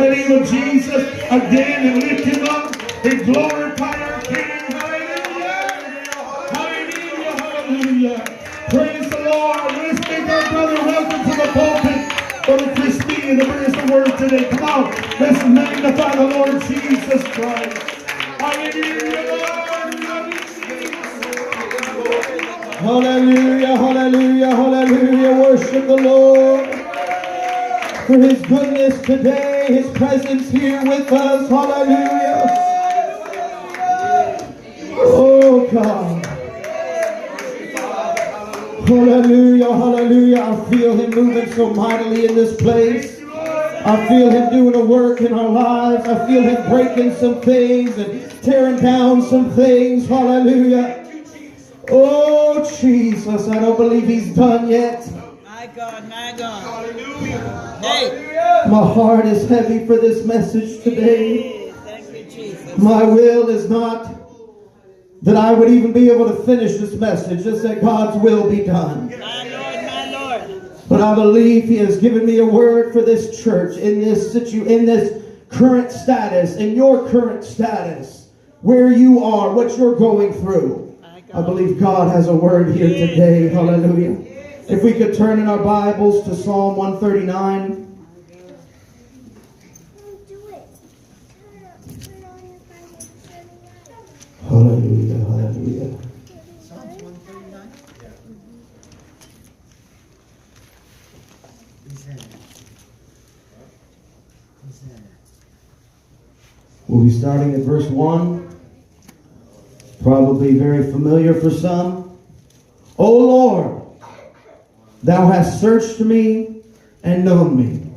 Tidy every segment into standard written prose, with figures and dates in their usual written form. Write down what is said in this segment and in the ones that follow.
the name of Jesus again and lift him up and glorify our King. Hallelujah. Hallelujah. Hallelujah. Praise the Lord. Let's make our brother welcome to the pulpit. Brother Christine to bring us the word today. Come on. Let's magnify the Lord Jesus Christ. Hallelujah. Hallelujah, hallelujah, hallelujah. Worship the Lord for his goodness today, his presence here with us. Hallelujah. Oh God. Hallelujah, hallelujah. I feel him moving so mightily in this place. I feel him doing a work in our lives. I feel him breaking some things and tearing down some things. Hallelujah. Oh, Jesus, I don't believe he's done yet. My God, my God. Hallelujah. Hey. My heart is heavy for this message today. Thank you, Jesus. My will is not that I would even be able to finish this message, just that God's will be done. My Lord, my Lord. But I believe he has given me a word for this church in this current status, in your current status, where you are, what you're going through. I believe God has a word here today. Hallelujah. If we could turn in our Bibles to Psalm 139. Hallelujah, hallelujah. Psalm 139. We'll be starting at verse 1. Probably very familiar for some. O Lord, thou hast searched me and known me.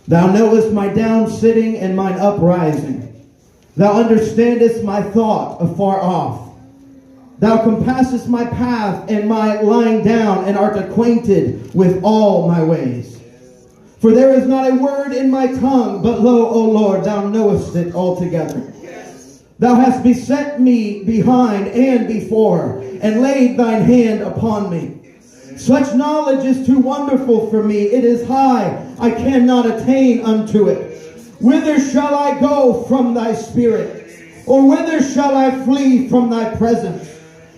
Thou knowest my down sitting and mine uprising. Thou understandest my thought afar off. Thou compassest my path and my lying down, and art acquainted with all my ways. For there is not a word in my tongue, but lo, O Lord, thou knowest it altogether. Thou hast beset me behind and before, and laid thine hand upon me. Such knowledge is too wonderful for me. It is high, I cannot attain unto it. Whither shall I go from thy spirit? Or whither shall I flee from thy presence?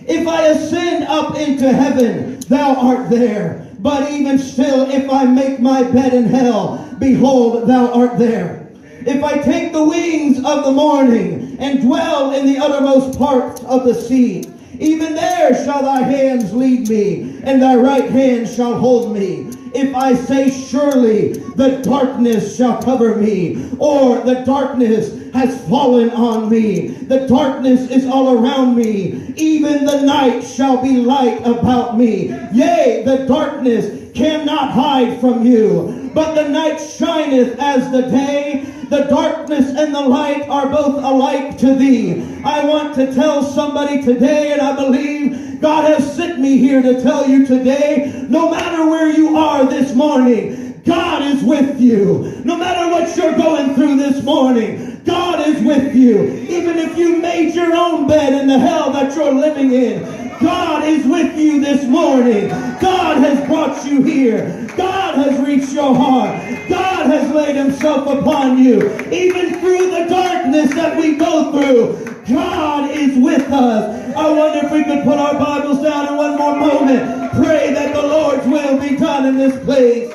If I ascend up into heaven, thou art there. But even still, if I make my bed in hell, behold, thou art there. If I take the wings of the morning and dwell in the uttermost part of the sea, even there shall thy hands lead me, and thy right hand shall hold me. If I say, surely the darkness shall cover me, or the darkness has fallen on me, the darkness is all around me, even the night shall be light about me. Yea, the darkness cannot hide from you, but the night shineth as the day. The darkness and the light are both alike to thee. I want to tell somebody today, and I believe God has sent me here to tell you today, no matter where you are this morning, God is with you. No matter what you're going through this morning, God is with you. Even if you made your own bed in the hell that you're living in, God is with you this morning. God has brought you here. God has reached your heart. God has laid himself upon you. Even through the darkness that we go through, God is with us. I wonder if we could put our Bibles down in one more moment. Pray that the Lord's will be done in this place.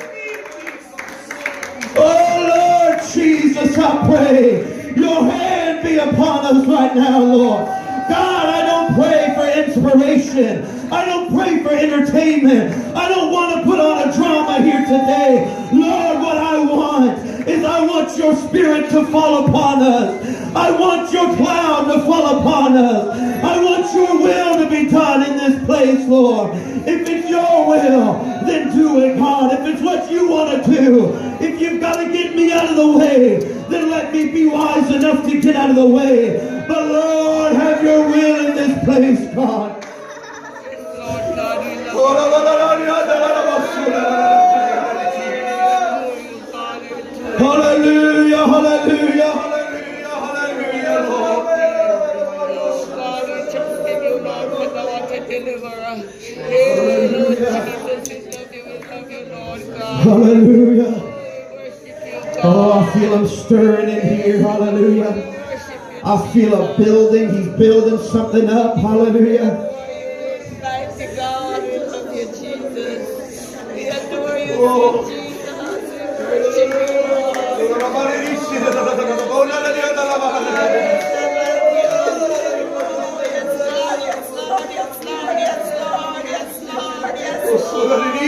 Oh Lord Jesus, I pray your hand be upon us right now, Lord. God, I don't pray for inspiration. I don't pray for entertainment. I don't want to put on a drama here today. Lord, what I want is I want your spirit to fall upon us. I want your cloud to fall upon us. I want your will to be done in this place, Lord. If it's your will, then do it, God. If it's what you want to do, if you've got to get me out of the way, then let me be wise enough to get out of the way. But Lord, have your will in this place, God. Hallelujah, hallelujah, hallelujah, hallelujah, Lord. Hallelujah. Oh, Oh, I feel him stirring in here. Hallelujah. I feel a building. He's building something up. Hallelujah. Mighty God, we love you, Jesus. We adore you, Oh. Jesus. We worship you, Lord. Yes, Lord, yes, Lord, yes, Lord, yes, Lord, yes, Lord, yes, Lord. Yes,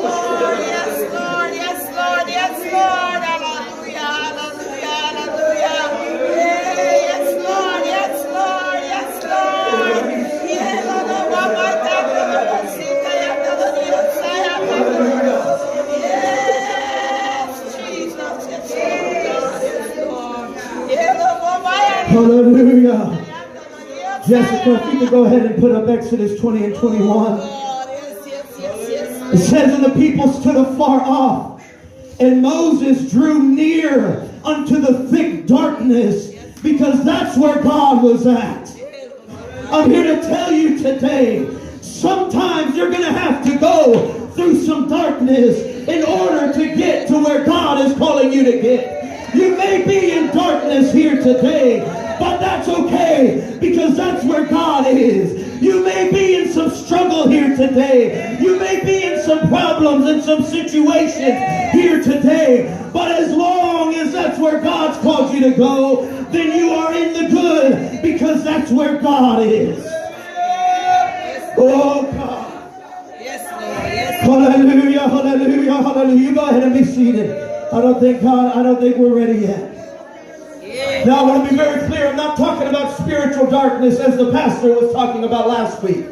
Lord, yes, Lord, yes, Lord, yes, Lord. Hallelujah, hallelujah, hallelujah. Yes, Lord, yes, Lord, yes, Lord. Yeah, Lord, oh, Baba, Tata, Baba, Sita, Yata, yes, Jesus, yes, Lord. Yeah, Lord, Baba, Hallelujah. Jessica, if you could go ahead and put up Exodus 20 and 21. God, yes. It says, and the people stood afar off, and Moses drew near unto the thick darkness, because that's where God was at. I'm here to tell you today, sometimes you're going to have to go through some darkness in order to get to where God is calling you to get. You may be in darkness here today, but that's okay, because that's where God is. You may be in some struggle here today. You may be in some problems and some situations here today. But as long as that's where God's called you to go, then you are in the good, because that's where God is. Oh God. Yes, Lord, yes. Hallelujah, hallelujah, hallelujah. You go ahead and be seated. I don't think we're ready yet. Now, I want to be very clear. I'm not talking about spiritual darkness as the pastor was talking about last week.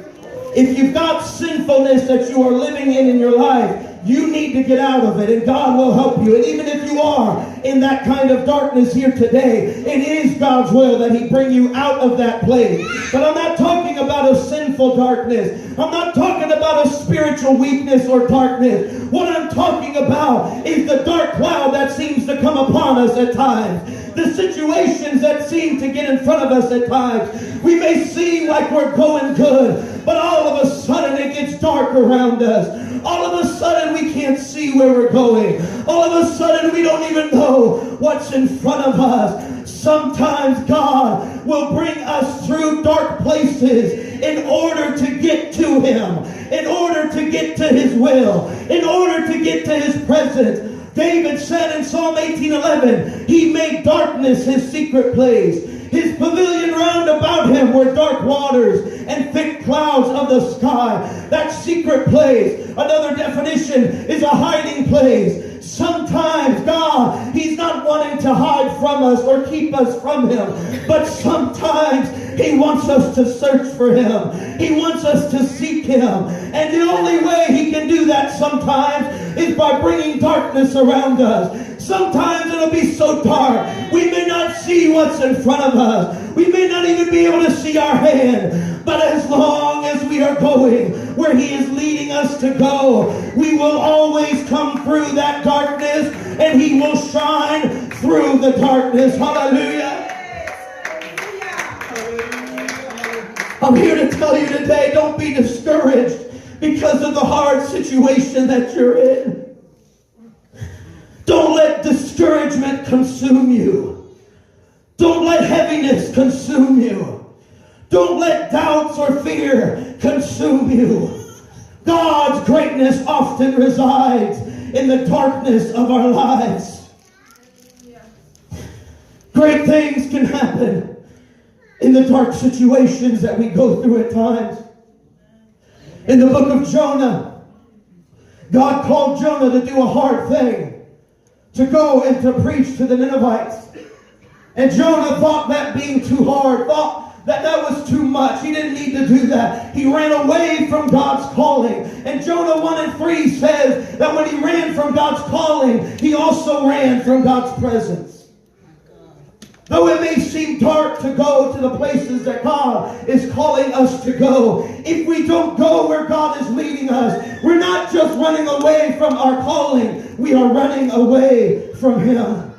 If you've got sinfulness that you are living in your life, you need to get out of it, and God will help you. And even if you are in that kind of darkness here today, it is God's will that He bring you out of that place. But I'm not talking about a sinful darkness. I'm not talking about a spiritual weakness or darkness. What I'm talking about is the dark cloud that seems to come upon us at times. The situations that seem to get in front of us at times. We may seem like we're going good, but all of a sudden it gets dark around us. All of a sudden we can't see where we're going. All of a sudden we don't even know what's in front of us. Sometimes God will bring us through dark places in order to get to Him, in order to get to His will, in order to get to His presence. David said in Psalm 18:11, He made darkness His secret place. His pavilion round about Him were dark waters and thick clouds of the sky. That secret place, another definition, is a hiding place. Sometimes God, He's not wanting to hide from us or keep us from Him, but sometimes He wants us to search for Him. He wants us to seek Him. And the only way He can do that sometimes is by bringing darkness around us. Sometimes it'll be so dark, we may not see what's in front of us. We may not even be able to see our hand. But as long as we are going where He is leading us to go, we will always come through that darkness, and He will shine through the darkness. Hallelujah. I'm here to tell you today, don't be discouraged because of the hard situation that you're in. Don't let discouragement consume you. Don't let heaviness consume you. Don't let doubts or fear consume you. God's greatness often resides in the darkness of our lives. Great things can happen in the dark situations that we go through at times. In the book of Jonah, God called Jonah to do a hard thing, to go and to preach to the Ninevites. And Jonah thought that being too hard, thought that was too much. He didn't need to do that. He ran away from God's calling. And Jonah 1:3 says that when he ran from God's calling, he also ran from God's presence. Though it may seem dark to go to the places that God is calling us to go, if we don't go where God is leading us, we're not just running away from our calling, we are running away from Him.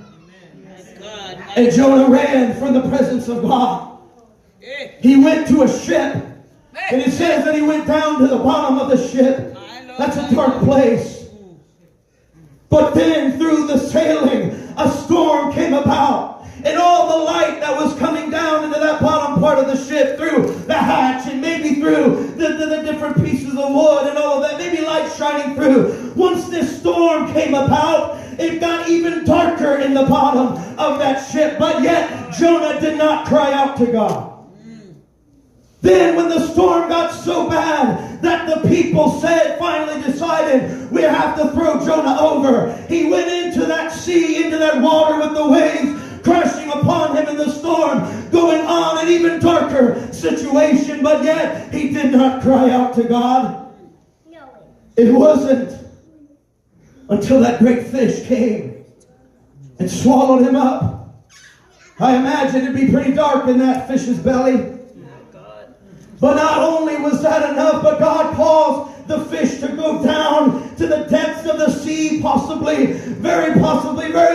And Jonah ran from the presence of God. He went to a ship, and it says that he went down to the bottom of the ship. That's a dark place. But then through the sailing, a storm came about. And all the light that was coming down into that bottom part of the ship, through the hatch and maybe through the different pieces of wood and all of that, maybe light shining through. Once this storm came about, it got even darker in the bottom of that ship. But yet, Jonah did not cry out to God. Then when the storm got so bad that the people finally decided, we have to throw Jonah over. He went into that sea, into that water with the waves crashing upon him in the storm, going on an even darker situation. But yet, he did not cry out to God. It wasn't until that great fish came and swallowed him up. I imagine it'd be pretty dark in that fish's belly. But not only was that enough, but God caused the fish to go down to the depths of the sea, very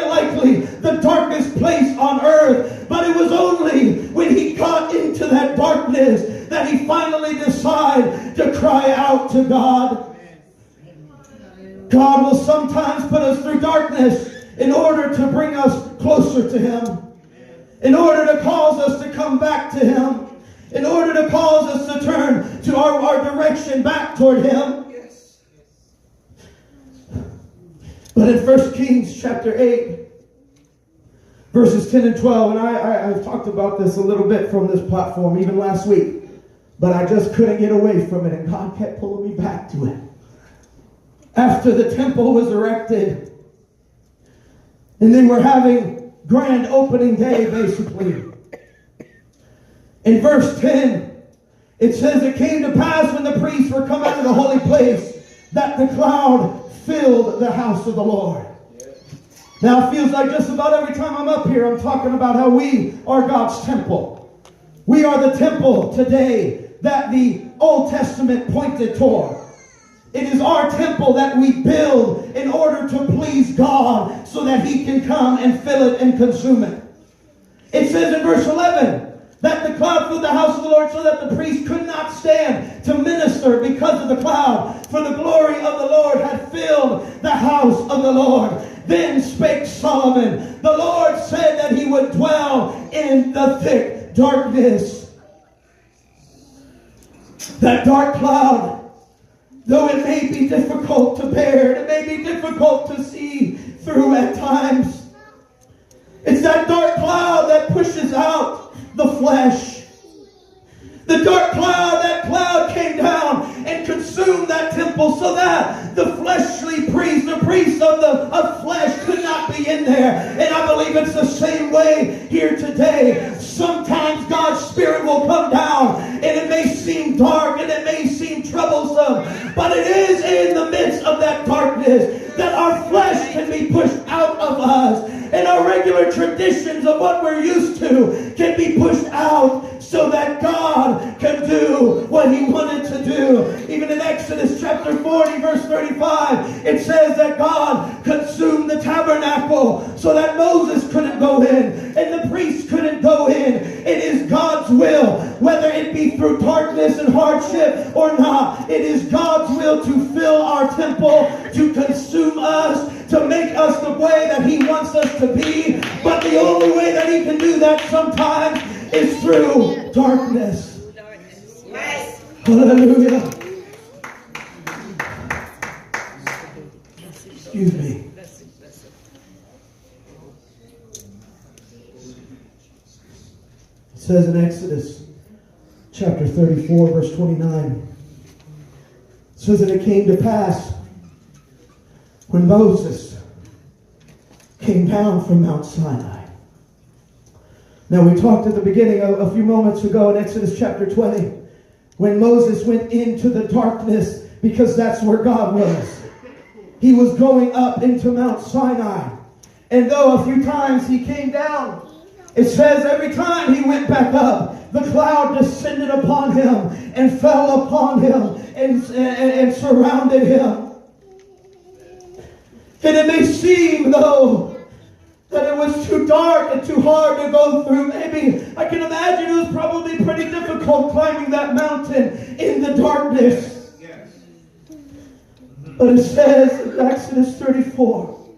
likely, the darkest place on earth. But it was only when he got into that darkness that he finally decided to cry out to God. God will sometimes put us through darkness in order to bring us closer to Him, in order to cause us to come back to Him, in order to cause us to turn to our direction back toward Him. Yes. But in 1 Kings chapter 8, verses 10 and 12, and I've talked about this a little bit from this platform, even last week, but I just couldn't get away from it, and God kept pulling me back to it. After the temple was erected, and they were having grand opening day, basically. In verse 10, it says, it came to pass when the priests were come out of the holy place that the cloud filled the house of the Lord. Now it feels like just about every time I'm up here, I'm talking about how we are God's temple. We are the temple today that the Old Testament pointed toward. It is our temple that we build in order to please God so that He can come and fill it and consume it. It says in verse 11, that the cloud filled the house of the Lord so that the priest could not stand to minister because of the cloud. For the glory of the Lord had filled the house of the Lord. Then spake Solomon, the Lord said that He would dwell in the thick darkness. That dark cloud, though it may be difficult to bear, it may be difficult to see through at times, it's that dark cloud that pushes out the flesh. The dark cloud, that cloud came down and consumed that temple so that the fleshly priest, the priest of flesh could not be in there. And I believe it's the same way here today. Sometimes God's Spirit will come down and it may seem dark and it may seem troublesome, but it is in the midst of that darkness that our flesh can be pushed out of us. And our regular traditions of what we're used to can be pushed out so that God can do what He wanted to do. Even in Exodus chapter 40, verse 35, it says that God consumed the tabernacle so that Moses couldn't go in and the priests couldn't go in. It is God's will, whether it be through darkness and hardship or not. It is God's will to fill our temple, to consume us, to make us the way that He wants us to be. But the only way that He can do that sometimes is through darkness. Yes. Hallelujah. Excuse me. It says in Exodus chapter 34, verse 29, it says that it came to pass when Moses came down from Mount Sinai. Now we talked at the beginning a few moments ago in Exodus chapter 20 when Moses went into the darkness because that's where God was. He was going up into Mount Sinai. And though a few times he came down, it says every time he went back up, the cloud descended upon him and fell upon him and surrounded him. And it may seem, though, that it was too dark and too hard to go through. Maybe, I can imagine it was probably pretty difficult climbing that mountain in the darkness. Yes. But it says in Exodus 34,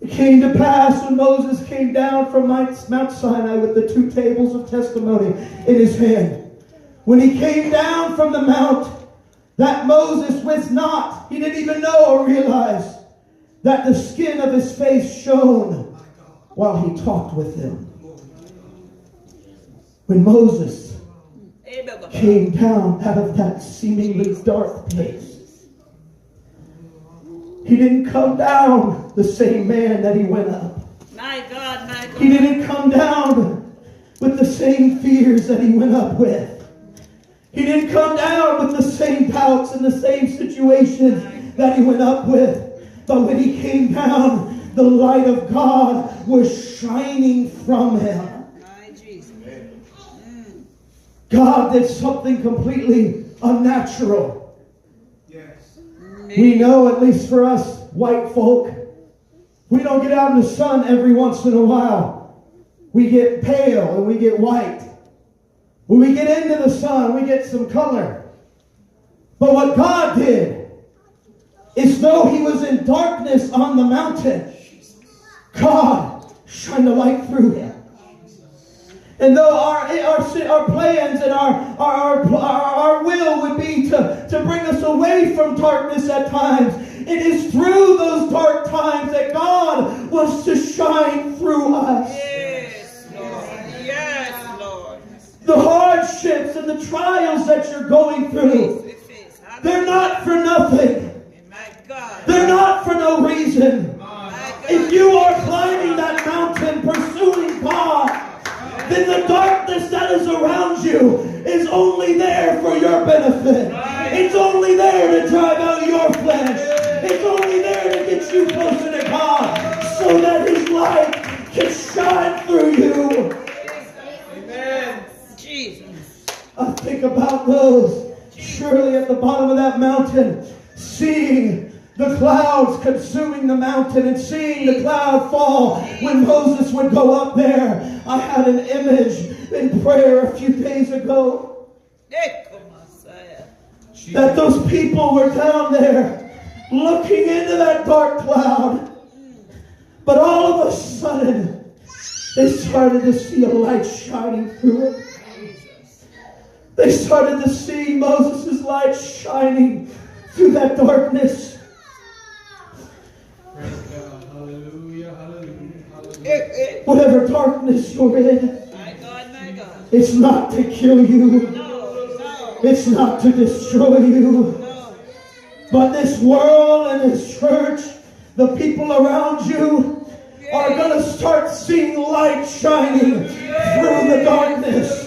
It came to pass when Moses came down from Mount Sinai with the 2 tables of testimony in his hand. When he came down from the mount, that Moses wist not, he didn't even know or realize, that the skin of his face shone while he talked with him. When Moses came down out of that seemingly dark place, he didn't come down the same man that he went up. My God, my God. He didn't come down with the same fears that he went up with. He didn't come down with the same doubts and the same situations that he went up with. But when he came down, the light of God was shining from him. God did something completely unnatural. We know, at least for us white folk, we don't get out in the sun every once in a while. We get pale and we get white. When we get into the sun, we get some color. But what God did is, though he was in darkness on the mountain, God shined a light through him. And though our plans and our will would be to bring us away from darkness at times, it is through those dark times that God wants to shine through us. Yes, Lord. Yes, Lord. The hardships and the trials that you're going through, they're not for nothing. My God. They're not for no reason. If you are climbing that mountain pursuing God, then the darkness that is around you is only there for your benefit. It's only there to drive out your flesh. It's only there to get you closer to God so that his light can shine through you. Amen. Jesus. I think about those surely at the bottom of that mountain, seeing the clouds consuming the mountain and seeing the cloud fall when Moses would go up there. I had an image in prayer a few days ago that those people were down there looking into that dark cloud, but all of a sudden they started to see a light shining through it. They started to see Moses' light shining through that darkness. Whatever darkness you're in, My God. it's not to kill you. No. It's not to destroy you. No. But this world and this church, the people around you, are going to start seeing light shining through the darkness.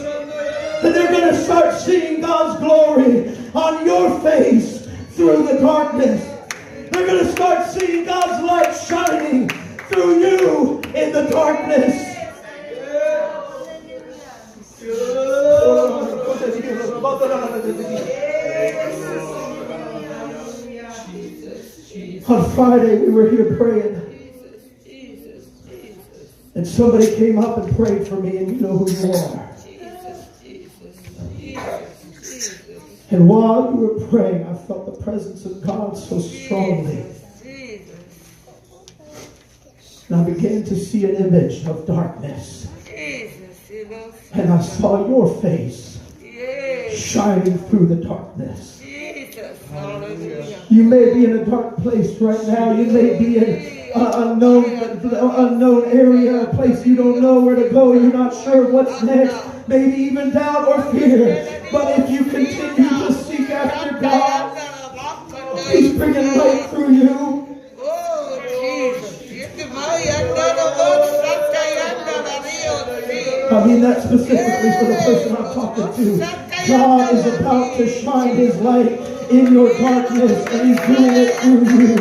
And they're going to start seeing God's glory on your face through the darkness. They're going to start seeing God's light shining through you in the darkness. On Friday we were here praying. And somebody came up and prayed for me, and you know who you are. And while you were praying, I felt the presence of God so strongly. And I began to see an image of darkness. And I saw your face shining through the darkness. You may be in a dark place right now. You may be in an unknown area, a place you don't know where to go. You're not sure what's next. Maybe even doubt or fear. But if you continue to seek after God, he's bringing light through you. I mean that specifically for the person I'm talking to. God is about to shine his light in your darkness, and he's doing it through you.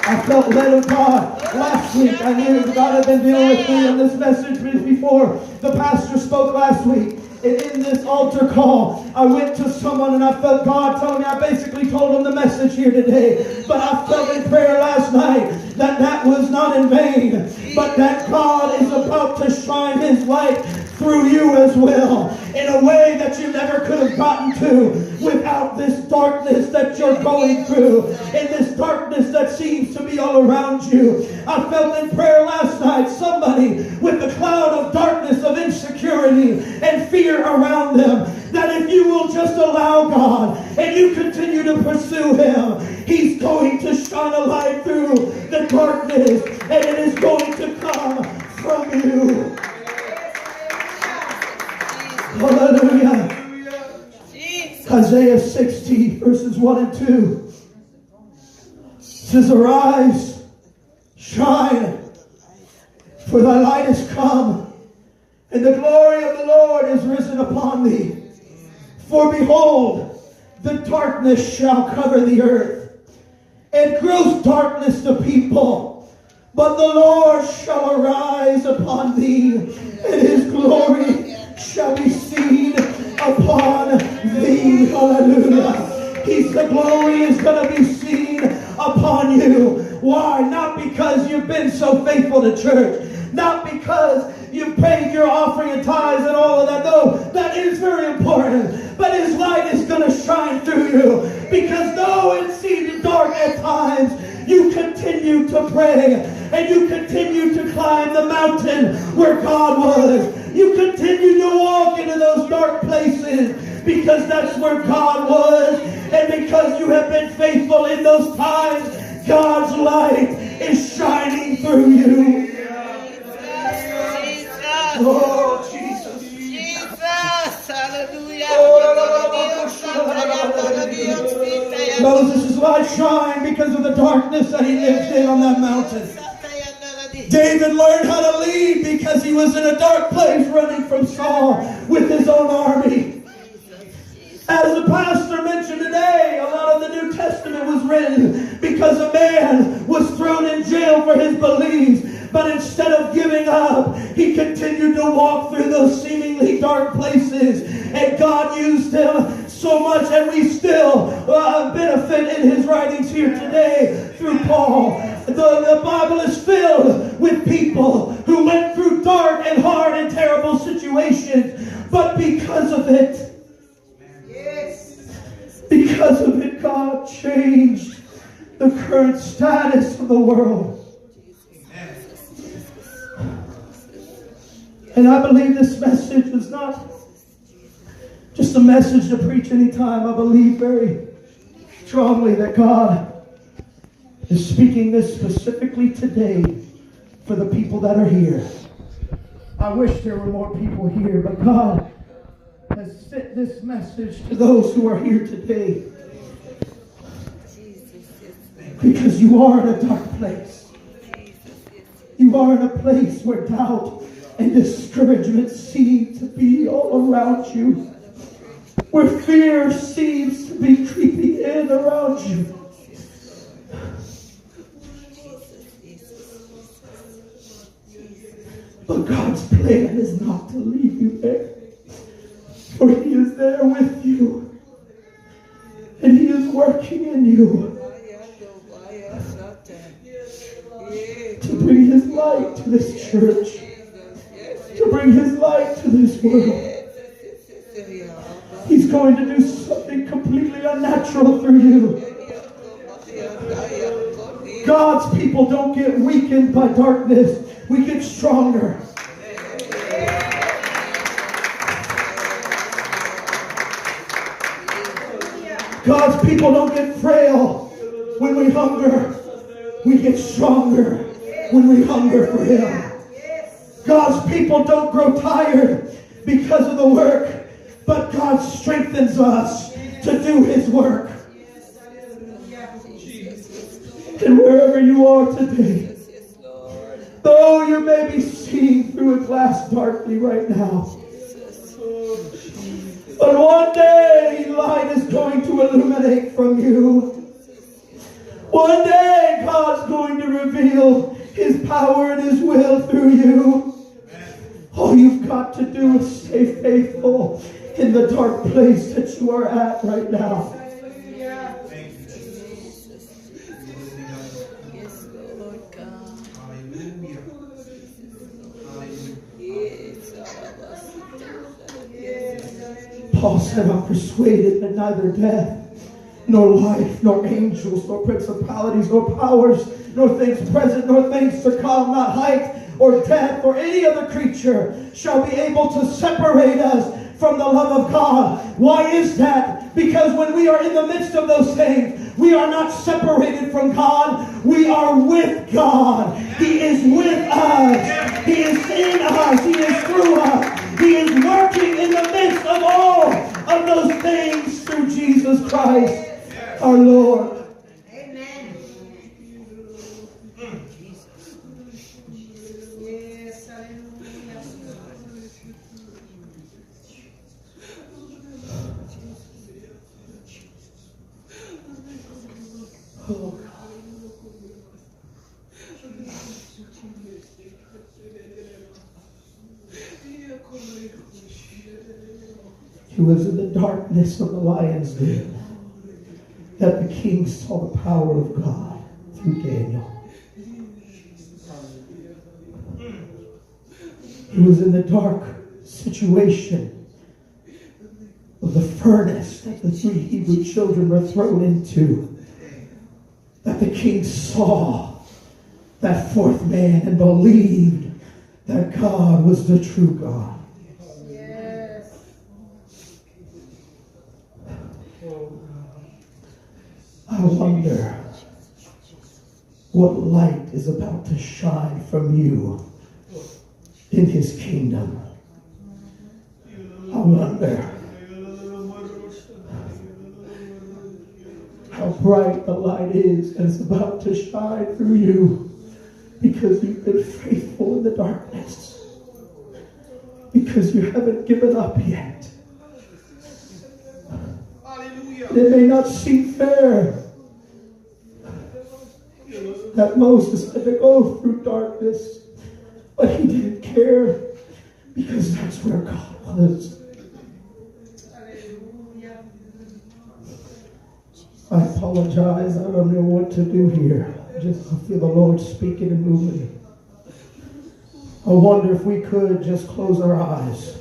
I felt led of God last week. I knew God had been dealing with me on this message before the pastor spoke last week. And in this altar call, I went to someone and I felt God telling me, I basically told him the message here today. But I felt in prayer last night that was not in vain, but that God is about to shine his light through you as well in a way that you never could have gotten to without this darkness that you're going through, in this darkness that seems to be all around you. I felt in prayer last night somebody with a cloud of darkness, of insecurity and fear around them, that if you will just allow God and you continue to pursue Him, He's going to shine a light through the darkness, and it is going to come from you. Hallelujah. Isaiah 60 verses 1 and 2 says, "Arise, shine, for thy light is come, and the glory of the Lord is risen upon thee. For behold, the darkness shall cover the earth, and gross darkness the people. But the Lord shall arise upon thee, and His glory shall be seen upon thee." Hallelujah. The glory is going to be seen upon you. Why? Not because you've been so faithful to church. Not because you've paid your offering and tithes and all of that. No, that is very important. But His light is going to shine through you. Because though it seems dark at times, you continue to pray. And you continue to climb the mountain where God was. You continue to walk into those dark places because that's where God was. And because you have been faithful in those times, God's light is shining through you. Oh, Jesus. Jesus. Hallelujah. Moses' light shined because of the darkness that he lived in on that mountain. David learned how to lead because he was in a dark place running from Saul with his own army. As the pastor mentioned today, a lot of the New Testament was written because a man was thrown in jail for his beliefs. But instead of giving up, he continued to walk through those seemingly dark places. And God used him so much, and we still benefit in his writings here today through Paul. The Bible is filled with people who went through dark and hard and terrible situations. But because of it, God changed the current status of the world. And I believe this message is not just a message to preach anytime. I believe very strongly that God is speaking this specifically today for the people that are here. I wish there were more people here, but God has sent this message to those who are here today. Because you are in a dark place. You are in a place where doubt and discouragement seem to be all around you. Where fear seems to be creeping in around you. But God's plan is not to leave you there. For He is there with you. And He is working in you to bring His light to this church. To bring His light to this world. He's going to do something completely unnatural through you. God's people don't get weakened by darkness. We get stronger. God's people don't get frail when we hunger. We get stronger when we hunger for Him. God's people don't grow tired because of the work, but God strengthens us to do His work. And wherever you are today, though you may be seeing through a glass darkly right now, but one day light is going to illuminate from you. One day God's going to reveal His power and His will through you. All you've got to do is stay faithful in the dark place that you are at right now. Paul said, I'm persuaded that neither death, nor life, nor angels, nor principalities, nor powers, nor things present, nor things to come, not height or depth or any other creature shall be able to separate us from the love of God. Why is that? Because when we are in the midst of those things, we are not separated from God. We are with God. He is with us. He is in us. He is through us. He is working in the midst of all of those things through Jesus Christ, our Lord. Oh, God. He was in the darkness of the lion's den that the king saw the power of God through Daniel. He was in the dark situation of the furnace that the 3 Hebrew children were thrown into, that the king saw that 4th man and believed that God was the true God. Yes. I wonder what light is about to shine from you in his kingdom. I wonder how bright the light is that's about to shine through you, because you've been faithful in the darkness, because you haven't given up yet. It may not seem fair that Moses had to go through darkness, but he didn't care, because that's where God was. I apologize. I don't know what to do here. I feel the Lord speaking and moving. I wonder if we could just close our eyes.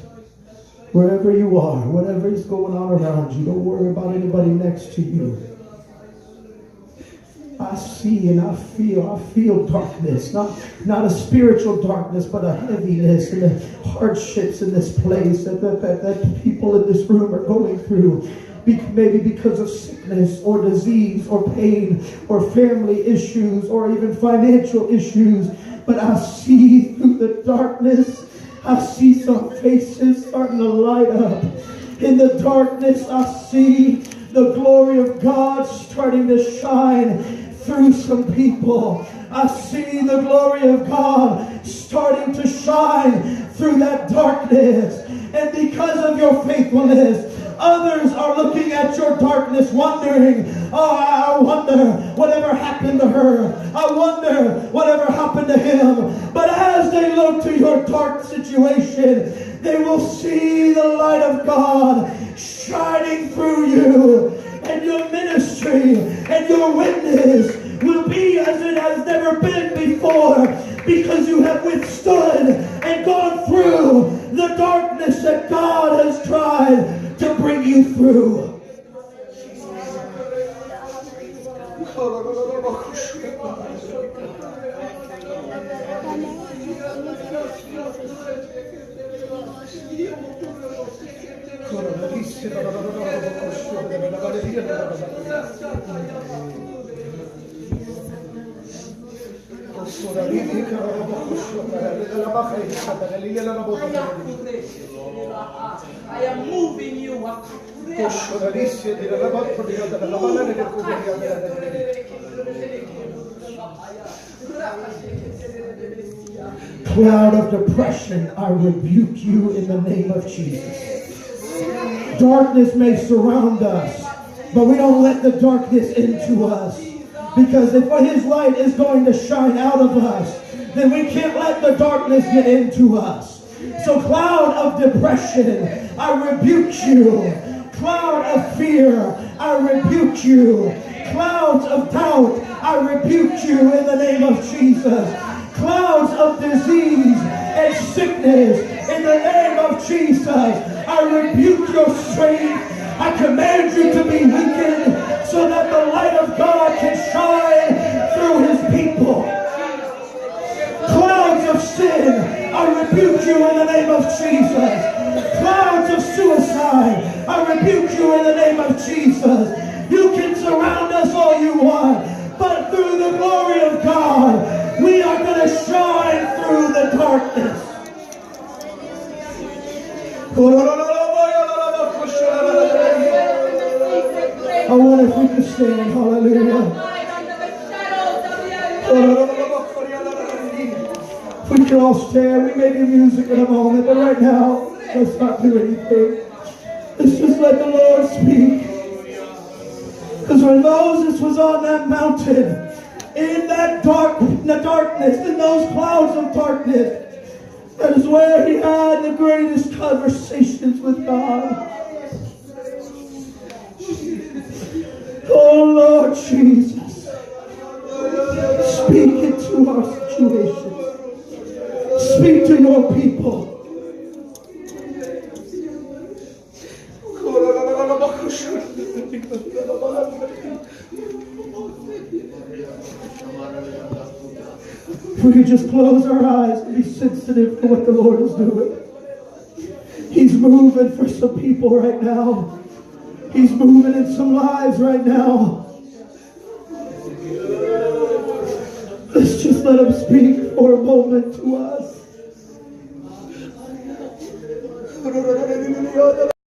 Wherever you are, whatever is going on around you, don't worry about anybody next to you. I see and I feel darkness. Not a spiritual darkness, but a heaviness and the hardships in this place that people in this room are going through. Maybe because of sickness or disease or pain or family issues or even financial issues. But I see through the darkness, I see some faces starting to light up. In the darkness, I see the glory of God starting to shine through some people. I see the glory of God starting to shine through that darkness. And because of your faithfulness, others are looking at your darkness wondering, oh, I wonder whatever happened to her. I wonder whatever happened to him. But as they look to your dark situation, they will see the light of God shining through you. And your ministry and your witness will be as it has never been before, because you have withstood and gone through the darkness that God has tried to bring you through. I am moving you. Cloud of depression, I rebuke you in the name of Jesus. Darkness may surround us, but we don't let the darkness into us. Because if His light is going to shine out of us, then we can't let the darkness get into us. So cloud of depression, I rebuke you. Cloud of fear, I rebuke you. Clouds of doubt, I rebuke you in the name of Jesus. Clouds of disease and sickness, in the name of Jesus, I rebuke your strength. I command you to be weakened, so so that the light of God can shine through his people. Clouds of sin, I rebuke you in the name of Jesus. Clouds of suicide, I rebuke you in the name of Jesus. You can surround us all you want, but through the glory of God, we are going to shine through the darkness. I wonder if we could stand. Hallelujah. If we can all stand, we may do music in a moment, but right now, let's not do anything. Let's just let the Lord speak. Because when Moses was on that mountain, in that darkness, in those clouds of darkness, that is where he had the greatest conversations with God. Oh Lord Jesus, speak into our situations. Speak to your people. If we could just close our eyes and be sensitive to what the Lord is doing. He's moving for some people right now. He's moving in some lives right now. Let's just let him speak for a moment to us.